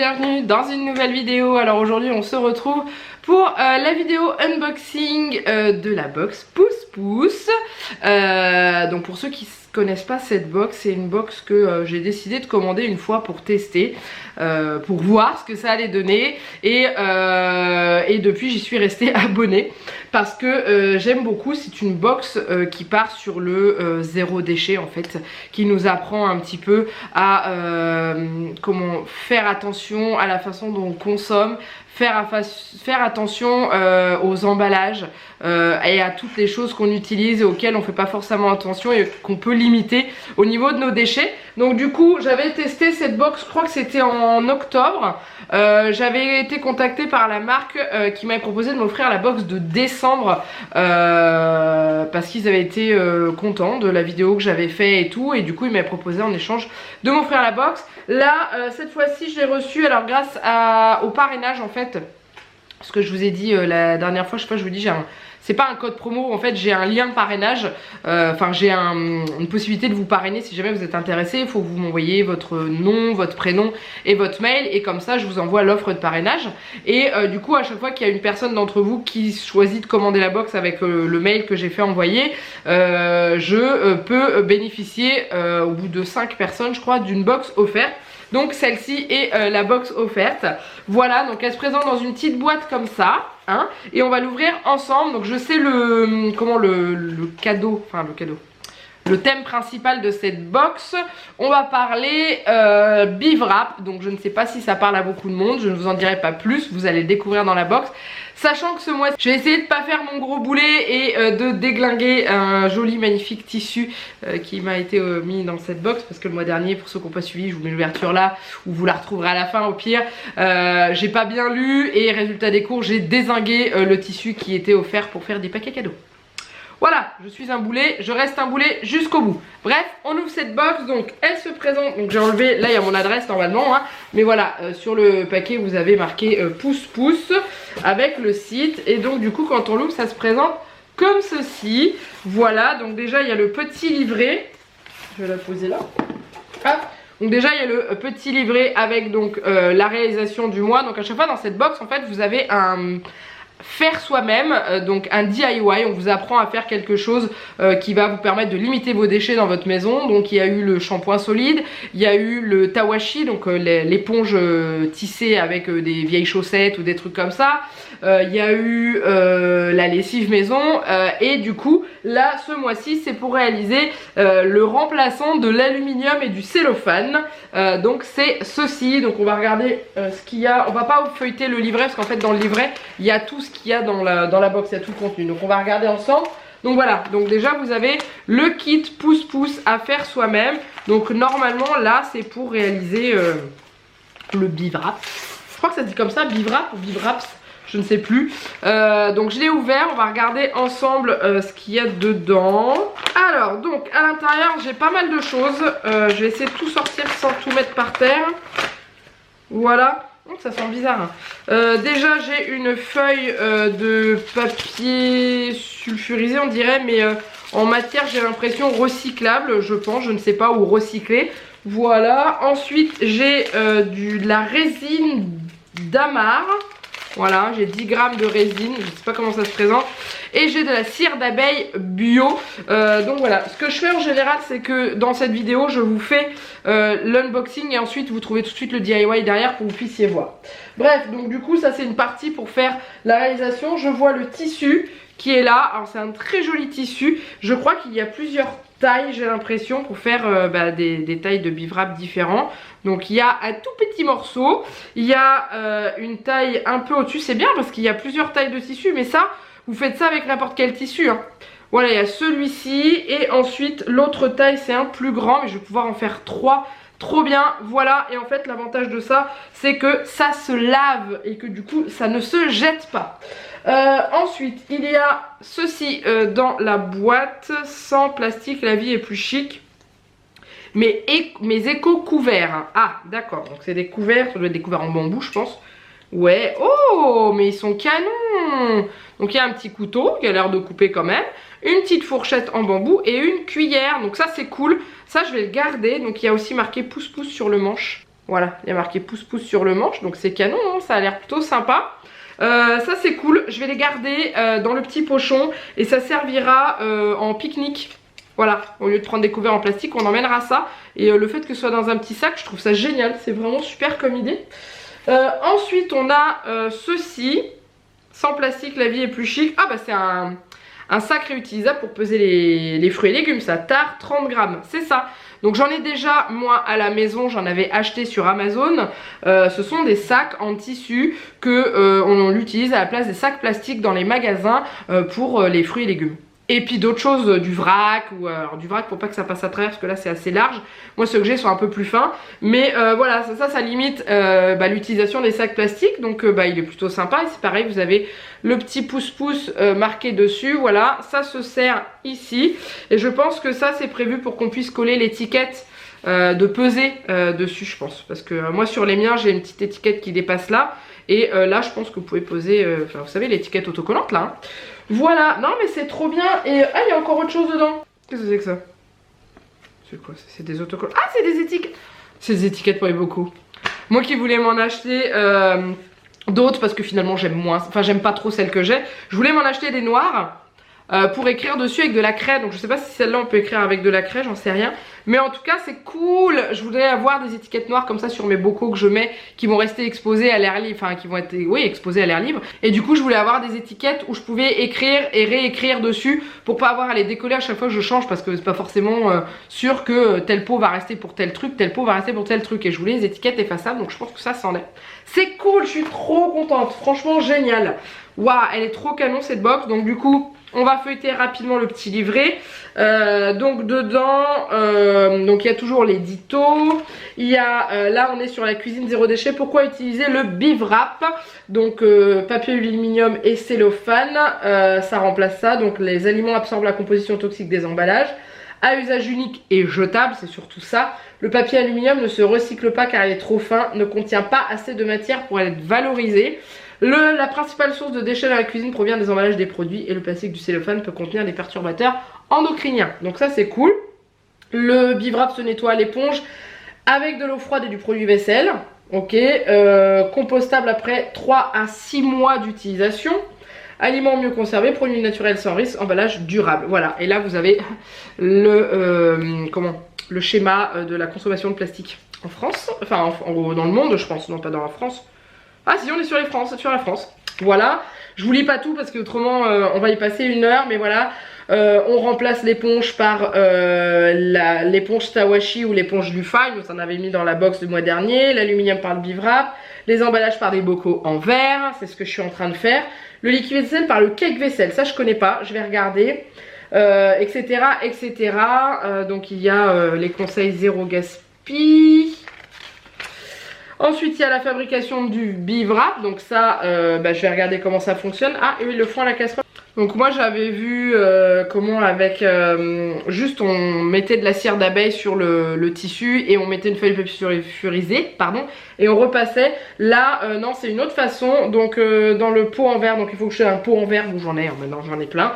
bienvenue dans une nouvelle vidéo. Alors aujourd'hui on se retrouve pour la vidéo unboxing de la box Pouce Pouce. Donc pour ceux qui connaissent pas cette box, c'est une box que j'ai décidé de commander une fois pour tester, pour voir ce que ça allait donner, et depuis j'y suis restée abonnée parce que j'aime beaucoup. C'est une box qui part sur le zéro déchet en fait, qui nous apprend un petit peu à comment faire attention à la façon dont on consomme, faire attention aux emballages et à toutes les choses qu'on utilise et auxquelles on fait pas forcément attention et qu'on peut limiter au niveau de nos déchets. Donc du coup j'avais testé cette box, je crois que c'était en octobre. J'avais été contactée par la marque qui m'avait proposé de m'offrir la box de décembre parce qu'ils avaient été contents de la vidéo que j'avais fait et tout, et du coup ils m'avaient proposé en échange de m'offrir la box. Là cette fois-ci je l'ai reçue alors grâce au parrainage en fait. Ce que je vous ai dit la dernière fois, je sais pas, je vous dis, c'est pas un code promo, en fait j'ai un lien parrainage, enfin j'ai une possibilité de vous parrainer si jamais vous êtes intéressé. Il faut que vous m'envoyez votre nom, votre prénom et votre mail, et comme ça je vous envoie l'offre de parrainage. Et du coup à chaque fois qu'il y a une personne d'entre vous qui choisit de commander la box avec le mail que j'ai fait envoyer, je peux bénéficier au bout de 5 personnes je crois d'une box offerte. Donc celle-ci est la box offerte. Voilà, donc elle se présente dans une petite boîte comme ça, hein, et on va l'ouvrir ensemble. Donc je sais le cadeau, enfin le cadeau, le thème principal de cette box. On va parler Bivrap. Donc je ne sais pas si ça parle à beaucoup de monde, je ne vous en dirai pas plus, vous allez le découvrir dans la box. Sachant que ce mois, je vais essayer de pas faire mon gros boulet et de déglinguer un joli magnifique tissu qui m'a été mis dans cette box, parce que le mois dernier, pour ceux qui n'ont pas suivi, je vous mets l'ouverture là, ou vous la retrouverez à la fin au pire. J'ai pas bien lu et résultat des cours, j'ai dézingué le tissu qui était offert pour faire des paquets cadeaux. Voilà, je suis un boulet, je reste un boulet jusqu'au bout. Bref, on ouvre cette box, donc elle se présente, donc j'ai enlevé, là il y a mon adresse normalement, hein, mais voilà, sur le paquet vous avez marqué Pouce Pouce avec le site, et donc du coup quand on l'ouvre ça se présente comme ceci. Voilà, donc déjà il y a le petit livret, je vais la poser là, hop. Donc déjà il y a le petit livret avec donc la réalisation du mois. Donc à chaque fois dans cette box en fait vous avez un faire soi-même, donc un DIY. On vous apprend à faire quelque chose qui va vous permettre de limiter vos déchets dans votre maison. Donc il y a eu le shampoing solide, il y a eu le tawashi, donc l'éponge tissée avec des vieilles chaussettes ou des trucs comme ça. Il y a eu la lessive maison, et du coup là ce mois-ci c'est pour réaliser le remplaçant de l'aluminium et du cellophane. Donc c'est ceci. Donc on va regarder ce qu'il y a. On va pas feuilleter le livret parce qu'en fait dans le livret il y a tout ce qu'il y a dans la box, il y a tout le contenu. Donc on va regarder ensemble. Donc voilà, donc déjà vous avez le kit Pouce Pouce à faire soi-même. Donc normalement là c'est pour réaliser le Bivrap. Je crois que ça se dit comme ça, Bivrap ou Bivraps, je ne sais plus. Donc je l'ai ouvert, on va regarder ensemble ce qu'il y a dedans. Alors donc à l'intérieur j'ai pas mal de choses. Je vais essayer de tout sortir sans tout mettre par terre. Voilà. Ça sent bizarre, hein. Déjà j'ai une feuille de papier sulfurisé on dirait, mais en matière j'ai l'impression recyclable, je pense, je ne sais pas, ou recyclé. Voilà, ensuite j'ai de la résine d'amar. Voilà, j'ai 10 grammes de résine, je ne sais pas comment ça se présente. Et j'ai de la cire d'abeille bio. Donc voilà, ce que je fais en général c'est que dans cette vidéo je vous fais l'unboxing et ensuite vous trouvez tout de suite le DIY derrière pour que vous puissiez voir. Bref, donc du coup ça c'est une partie pour faire la réalisation. Je vois le tissu qui est là, alors c'est un très joli tissu. Je crois qu'il y a plusieurs tailles, j'ai l'impression, pour faire des tailles de Bivrap différents. Donc il y a un tout petit morceau, il y a une taille un peu au-dessus, c'est bien parce qu'il y a plusieurs tailles de tissu, mais ça, vous faites ça avec n'importe quel tissu, hein. Voilà, il y a celui-ci et ensuite l'autre taille c'est un plus grand, mais je vais pouvoir en faire 3. Trop bien, voilà. Et en fait l'avantage de ça c'est que ça se lave et que du coup ça ne se jette pas. Ensuite il y a ceci dans la boîte, sans plastique, la vie est plus chic. Mes éco couverts, hein. Ah d'accord, donc c'est des couverts, ça doit être des couverts en bambou je pense. Ouais, oh mais ils sont canons. Donc il y a un petit couteau qui a l'air de couper quand même, une petite fourchette en bambou et une cuillère. Donc ça c'est cool, ça je vais le garder. Donc il y a aussi marqué Pouce Pouce sur le manche. Voilà, il y a marqué pouce-pouce sur le manche, donc c'est canon, hein, ça a l'air plutôt sympa. Ça c'est cool, je vais les garder dans le petit pochon et ça servira en pique-nique. Voilà, au lieu de prendre des couverts en plastique, on emmènera ça. Et le fait que ce soit dans un petit sac, je trouve ça génial, c'est vraiment super comme idée. Ensuite on a ceci, sans plastique la vie est plus chic. Ah bah c'est un sac réutilisable pour peser les fruits et légumes, ça, tard 30 grammes, c'est ça. Donc j'en ai déjà moi à la maison, j'en avais acheté sur Amazon. Ce sont des sacs en tissu que on l'utilise à la place des sacs plastiques dans les magasins pour les fruits et légumes. Et puis d'autres choses, du vrac, ou alors du vrac pour pas que ça passe à travers parce que là c'est assez large. Moi ceux que j'ai sont un peu plus fins. Mais voilà, ça limite l'utilisation des sacs plastiques. Donc il est plutôt sympa. Et c'est pareil, vous avez le petit pouce-pouce marqué dessus. Voilà, ça se sert ici. Et je pense que ça c'est prévu pour qu'on puisse coller l'étiquette de peser dessus, je pense. Parce que moi sur les miens j'ai une petite étiquette qui dépasse là. Et là je pense que vous pouvez poser, vous savez l'étiquette autocollante là. Hein. Voilà, non mais c'est trop bien. Et ah, il y a encore autre chose dedans. Qu'est-ce que c'est que ça? C'est quoi? C'est des autocollants. Ah, c'est des étiquettes. C'est des étiquettes pour les bocaux. Moi qui voulais m'en acheter d'autres parce que finalement j'aime moins, enfin j'aime pas trop celles que j'ai. Je voulais m'en acheter des noires pour écrire dessus avec de la craie. Donc je sais pas si celle-là on peut écrire avec de la craie, j'en sais rien. Mais en tout cas c'est cool. Je voudrais avoir des étiquettes noires comme ça sur mes bocaux que je mets, qui vont rester exposés à l'air libre, enfin qui vont être exposés à l'air libre. Et du coup je voulais avoir des étiquettes où je pouvais écrire et réécrire dessus pour pas avoir à les décoller à chaque fois que je change, parce que c'est pas forcément sûr que tel pot va rester pour tel truc, tel pot va rester pour tel truc. Et je voulais les étiquettes effaçables, donc je pense que ça c'en est. C'est cool, je suis trop contente, franchement génial. Waouh, elle est trop canon cette box. Donc du coup on va feuilleter rapidement le petit livret. Donc dedans, donc il y a toujours les dictos. Il y a, là on est sur la cuisine zéro déchet. Pourquoi utiliser le Bivrap? Donc papier aluminium et cellophane, ça remplace ça. Donc les aliments absorbent la composition toxique des emballages. À usage unique et jetable, c'est surtout ça. Le papier aluminium ne se recycle pas car il est trop fin, ne contient pas assez de matière pour être valorisé. La principale source de déchets dans la cuisine provient des emballages des produits et le plastique du cellophane peut contenir des perturbateurs endocriniens. Donc ça c'est cool. Le Bivrap se nettoie à l'éponge avec de l'eau froide et du produit vaisselle. Ok, compostable après 3 à 6 mois d'utilisation. Aliments mieux conservés, produits naturels sans risque, emballage durable. Voilà, et là vous avez le schéma de la consommation de plastique en France. Enfin dans le monde je pense, non pas dans la France. Ah si, on est sur la France. Voilà, je vous lis pas tout parce que autrement on va y passer 1 heure, mais voilà. On remplace l'éponge par l'éponge Tawashi ou l'éponge Lufai, nous en avait mis dans la box du mois dernier. L'aluminium par le Bivrap, les emballages par des bocaux en verre, c'est ce que je suis en train de faire. Le liquide vaisselle par le cake vaisselle, ça je connais pas, je vais regarder, etc. etc. Donc il y a les conseils zéro gaspille. Ensuite il y a la fabrication du Bivrap, donc ça je vais regarder comment ça fonctionne. Ah et oui, le foin à la casserole. Donc moi j'avais vu comment avec juste on mettait de la cire d'abeille sur le tissu et on mettait une feuille de papier sulfurisé, pardon, et on repassait. Là non, c'est une autre façon. Donc dans le pot en verre, donc il faut que je fasse un pot en verre où j'en ai, maintenant j'en ai plein.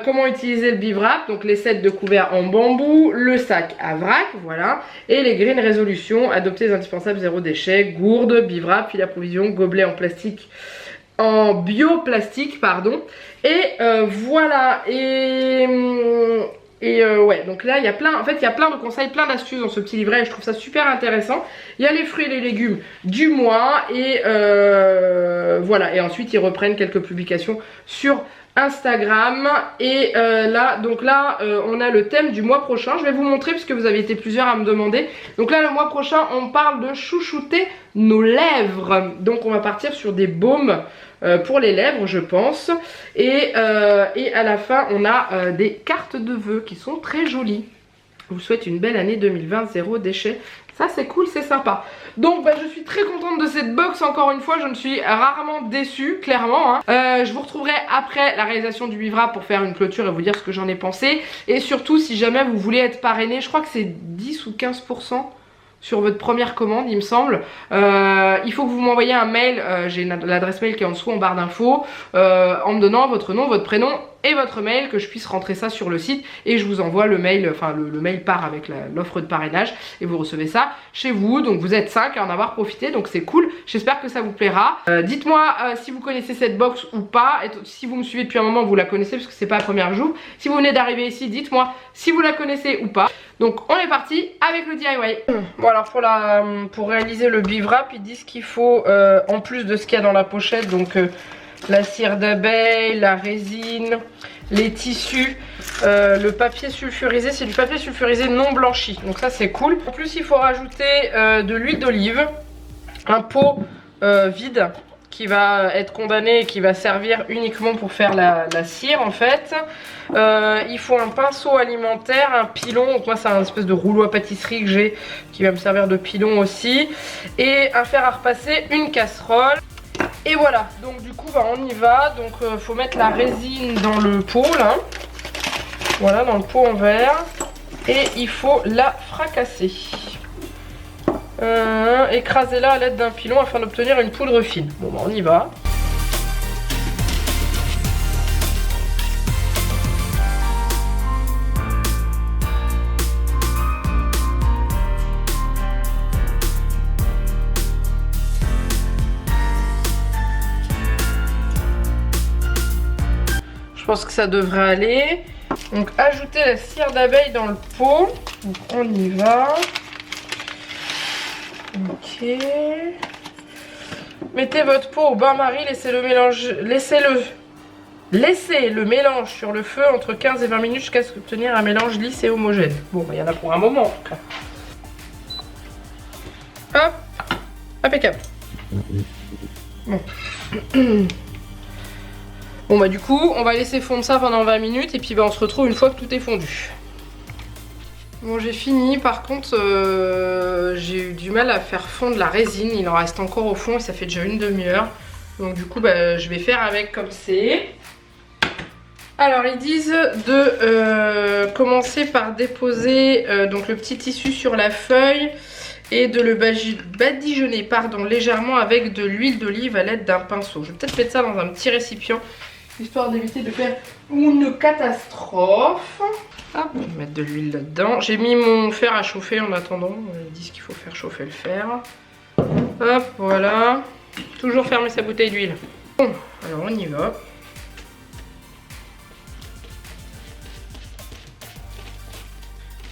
Comment utiliser le Bivrap, donc les sets de couverts en bambou, le sac à vrac, voilà, et les green résolutions, adopter les indispensables zéro déchet, gourde, Bivrap, fil à provision, gobelet en plastique, en bioplastique pardon, et voilà. Et ouais, donc là il y a plein, en fait il y a plein de conseils, plein d'astuces dans ce petit livret et je trouve ça super intéressant. Il y a les fruits et les légumes du mois et voilà, et ensuite ils reprennent quelques publications sur Instagram. Et là, donc là on a le thème du mois prochain. Je vais vous montrer puisque vous avez été plusieurs à me demander. Donc là le mois prochain on parle de chouchouter nos lèvres. Donc on va partir sur des baumes pour les lèvres je pense. Et à la fin on a des cartes de vœux qui sont très jolies. Je vous souhaite une belle année 2020, zéro déchet. Ça c'est cool, c'est sympa. Donc je suis très contente de cette box. Encore une fois je ne suis rarement déçue, clairement hein. Je vous retrouverai après la réalisation du Bivrap pour faire une clôture et vous dire ce que j'en ai pensé. Et surtout si jamais vous voulez être parrainé, je crois que c'est 10 ou 15% sur votre première commande il me semble. Il faut que vous m'envoyiez un mail, j'ai l'adresse mail qui est en dessous en barre d'infos, en me donnant votre nom, votre prénom et votre mail, que je puisse rentrer ça sur le site et je vous envoie le mail, enfin le mail part avec l'offre de parrainage et vous recevez ça chez vous. Donc vous êtes 5 à en avoir profité, donc c'est cool, j'espère que ça vous plaira. Dites-moi si vous connaissez cette box ou pas, et si vous me suivez depuis un moment vous la connaissez parce que c'est pas la première jour. Si vous venez d'arriver ici, dites-moi si vous la connaissez ou pas. Donc on est parti avec le DIY. Bon alors pour réaliser le beef wrap, ils disent qu'il faut en plus de ce qu'il y a dans la pochette, donc la cire d'abeille, la résine, les tissus, le papier sulfurisé, c'est du papier sulfurisé non blanchi, donc ça c'est cool. En plus il faut rajouter de l'huile d'olive, un pot vide qui va être condamné et qui va servir uniquement pour faire la cire en fait. Il faut un pinceau alimentaire, un pilon, donc moi c'est un espèce de rouleau à pâtisserie que j'ai qui va me servir de pilon aussi, et un fer à repasser, une casserole. Et voilà, donc du coup bah, on y va. Donc faut mettre la résine dans le pot là, voilà, dans le pot en verre, et il faut la fracasser, écraser-la à l'aide d'un pilon afin d'obtenir une poudre fine. Bon bah on y va. Je pense que ça devrait aller. Donc ajoutez la cire d'abeille dans le pot. Donc on y va. Ok. Mettez votre pot au bain-marie, laissez le mélange sur le feu entre 15 et 20 minutes jusqu'à ce qu'obtenir un mélange lisse et homogène. Bon, bah, il y en a pour un moment en tout cas. Hop, impeccable. Bon. Bon bah du coup on va laisser fondre ça pendant 20 minutes et puis bah on se retrouve une fois que tout est fondu. Bon j'ai fini, par contre j'ai eu du mal à faire fondre la résine, il en reste encore au fond et ça fait déjà une demi-heure. Donc du coup bah, je vais faire avec comme c'est. Alors ils disent de commencer par déposer donc le petit tissu sur la feuille et de le badigeonner légèrement avec de l'huile d'olive à l'aide d'un pinceau. Je vais peut-être mettre ça dans un petit récipient, histoire d'éviter de faire une catastrophe. Hop, je vais mettre de l'huile là-dedans. J'ai mis mon fer à chauffer en attendant. Ils disent qu'il faut faire chauffer le fer. Hop, voilà. Toujours fermer sa bouteille d'huile. Bon, alors on y va.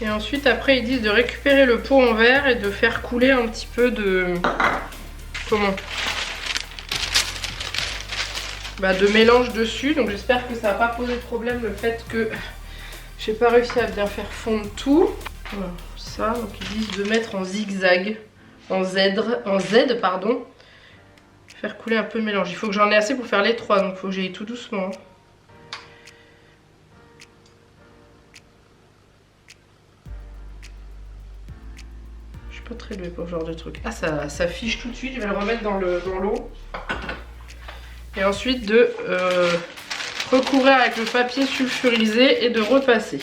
Et ensuite, après, ils disent de récupérer le pot en verre et de faire couler un petit peu de... Comment ? Bah, de mélange dessus. Donc j'espère que ça va pas poser de problème le fait que j'ai pas réussi à bien faire fondre tout. Voilà, ça, donc ils disent de mettre en zigzag, en Z pardon. Faire couler un peu le mélange. Il faut que j'en ai assez pour faire les trois, donc il faut que j'aille tout doucement. Je suis pas très douée pour ce genre de truc. Ah, ça fiche tout de suite, je vais le remettre dans l'eau. Et ensuite de recouvrir avec le papier sulfurisé et de repasser.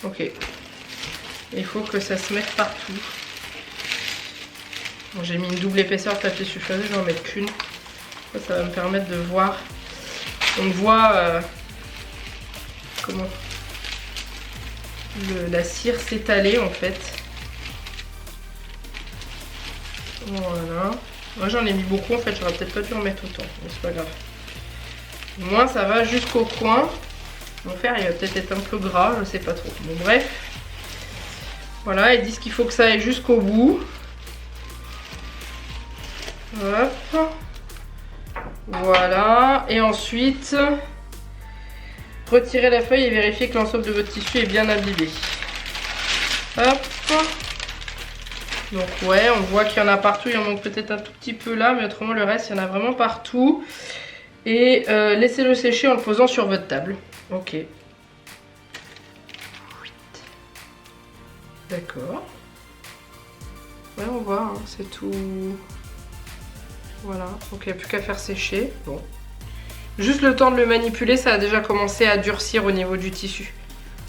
Ok. Il faut que ça se mette partout. Bon, j'ai mis une double épaisseur de papier sulfurisé, je vais en mettre qu'une. Ça va me permettre de voir. On voit comment la cire s'étaler en fait. Voilà. Moi j'en ai mis beaucoup en fait, j'aurais peut-être pas dû en mettre autant, mais c'est pas grave. Au moins ça va jusqu'au coin. Mon fer il va peut-être être un peu gras, je sais pas trop. Bon bref. Voilà, ils disent qu'il faut que ça aille jusqu'au bout. Hop. Voilà. Et ensuite, retirez la feuille et vérifiez que l'ensemble de votre tissu est bien imbibé. Hop. Donc ouais, on voit qu'il y en a partout, il en manque peut-être un tout petit peu là, mais autrement le reste, il y en a vraiment partout. Et laissez-le sécher en le posant sur votre table. Ok. D'accord. Ouais, on voit, hein, c'est tout. Voilà, donc il n'y a plus qu'à faire sécher. Bon. Juste le temps de le manipuler, ça a déjà commencé à durcir au niveau du tissu.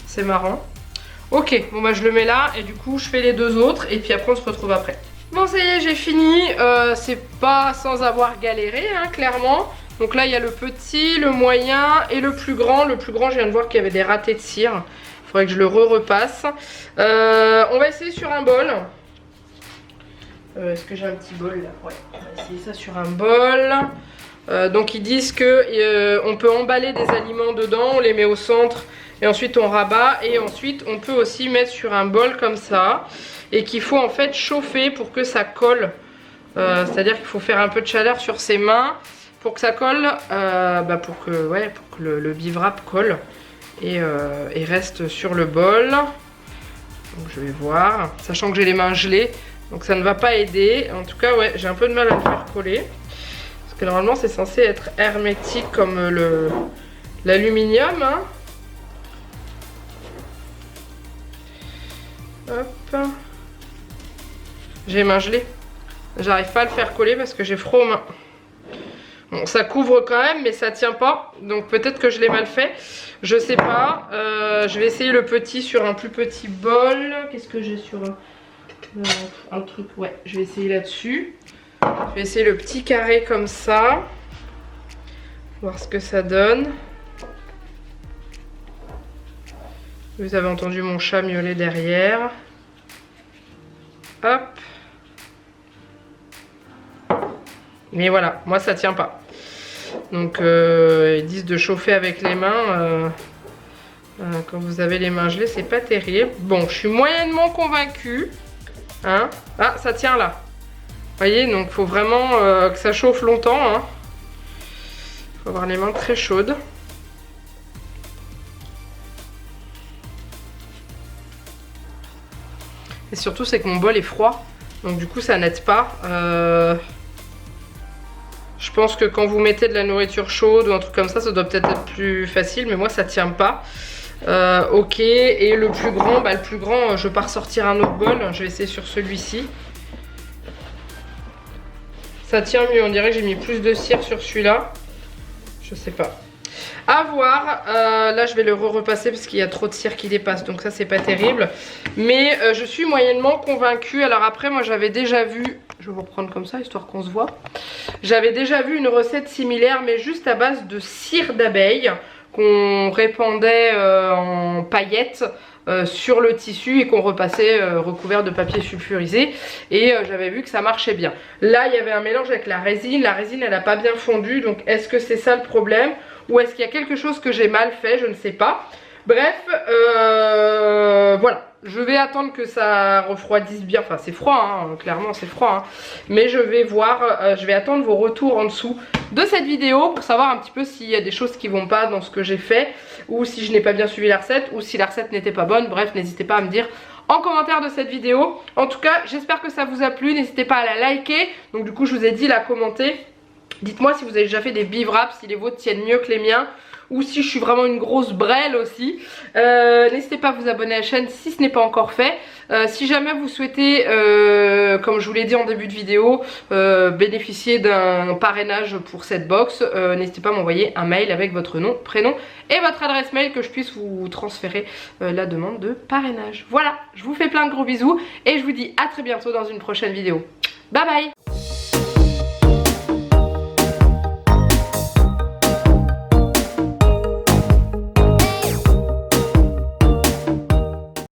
C'est marrant. Ok, bon bah je le mets là et du coup je fais les deux autres et puis après on se retrouve après. Bon ça y est, j'ai fini, c'est pas sans avoir galéré hein, clairement. Donc là il y a le petit, le moyen et le plus grand. Le plus grand, je viens de voir qu'il y avait des ratés de cire. Il faudrait que je le repasse. On va essayer sur un bol. Est-ce que j'ai un petit bol là? Ouais, on va essayer ça sur un bol. Donc ils disent que on peut emballer des aliments dedans, on les met au centre et ensuite on rabat. Et ensuite on peut aussi mettre sur un bol comme ça. Et qu'il faut en fait chauffer pour que ça colle. C'est-à-dire qu'il faut faire un peu de chaleur sur ses mains pour que ça colle, pour que le bivrap colle et reste sur le bol. Donc je vais voir, sachant que j'ai les mains gelées, donc ça ne va pas aider. En tout cas, ouais, j'ai un peu de mal à le faire coller. Parce que normalement c'est censé être hermétique comme l'aluminium. Hein. Hop. J'ai les mains gelées. J'arrive pas à le faire coller parce que j'ai froid aux mains. Bon, ça couvre quand même, mais ça tient pas. Donc peut-être que je l'ai mal fait. Je sais pas. Je vais essayer le petit sur un plus petit bol. Qu'est-ce que j'ai sur un truc? Ouais, je vais essayer là-dessus. Je vais essayer le petit carré comme ça. Voir ce que ça donne. Vous avez entendu mon chat miauler derrière. Hop. Mais voilà, moi ça tient pas. Donc ils disent de chauffer avec les mains. Quand vous avez les mains gelées, c'est pas terrible. Bon, je suis moyennement convaincue. Hein? Ah, ça tient là. Vous voyez, donc il faut vraiment que ça chauffe longtemps. Hein. Faut avoir les mains très chaudes. Et surtout, c'est que mon bol est froid. Donc du coup, ça n'aide pas. Je pense que quand vous mettez de la nourriture chaude ou un truc comme ça doit peut-être être plus facile, mais moi ça tient pas. Ok, et le plus grand, je vais pas ressortir un autre bol, je vais essayer sur celui-ci. Ça tient mieux, on dirait que j'ai mis plus de cire sur celui-là. Je sais pas. À voir, là je vais le repasser parce qu'il y a trop de cire qui dépasse, donc ça c'est pas terrible. Mais je suis moyennement convaincue. Alors après, moi j'avais déjà vu, je vais vous reprendre comme ça histoire qu'on se voit. J'avais déjà vu une recette similaire mais juste à base de cire d'abeille qu'on répandait en paillettes sur le tissu et qu'on repassait recouvert de papier sulfurisé. Et j'avais vu que ça marchait bien. Là il y avait un mélange avec la résine elle n'a pas bien fondu, donc est-ce que c'est ça le problème? Ou est-ce qu'il y a quelque chose que j'ai mal fait? Je ne sais pas. Bref, voilà. Je vais attendre que ça refroidisse bien. Enfin, c'est froid, hein, clairement, c'est froid. Hein. Mais je vais voir, je vais attendre vos retours en dessous de cette vidéo pour savoir un petit peu s'il y a des choses qui vont pas dans ce que j'ai fait. Ou si je n'ai pas bien suivi la recette. Ou si la recette n'était pas bonne. Bref, n'hésitez pas à me dire en commentaire de cette vidéo. En tout cas, j'espère que ça vous a plu. N'hésitez pas à la liker. Donc du coup, je vous ai dit la commenter. Dites-moi si vous avez déjà fait des bivraps, si les vôtres tiennent mieux que les miens. Ou si je suis vraiment une grosse brêle aussi. N'hésitez pas à vous abonner à la chaîne si ce n'est pas encore fait. Si jamais vous souhaitez, comme je vous l'ai dit en début de vidéo, bénéficier d'un parrainage pour cette box, n'hésitez pas à m'envoyer un mail avec votre nom, prénom et votre adresse mail que je puisse vous transférer la demande de parrainage. Voilà, je vous fais plein de gros bisous et je vous dis à très bientôt dans une prochaine vidéo. Bye bye!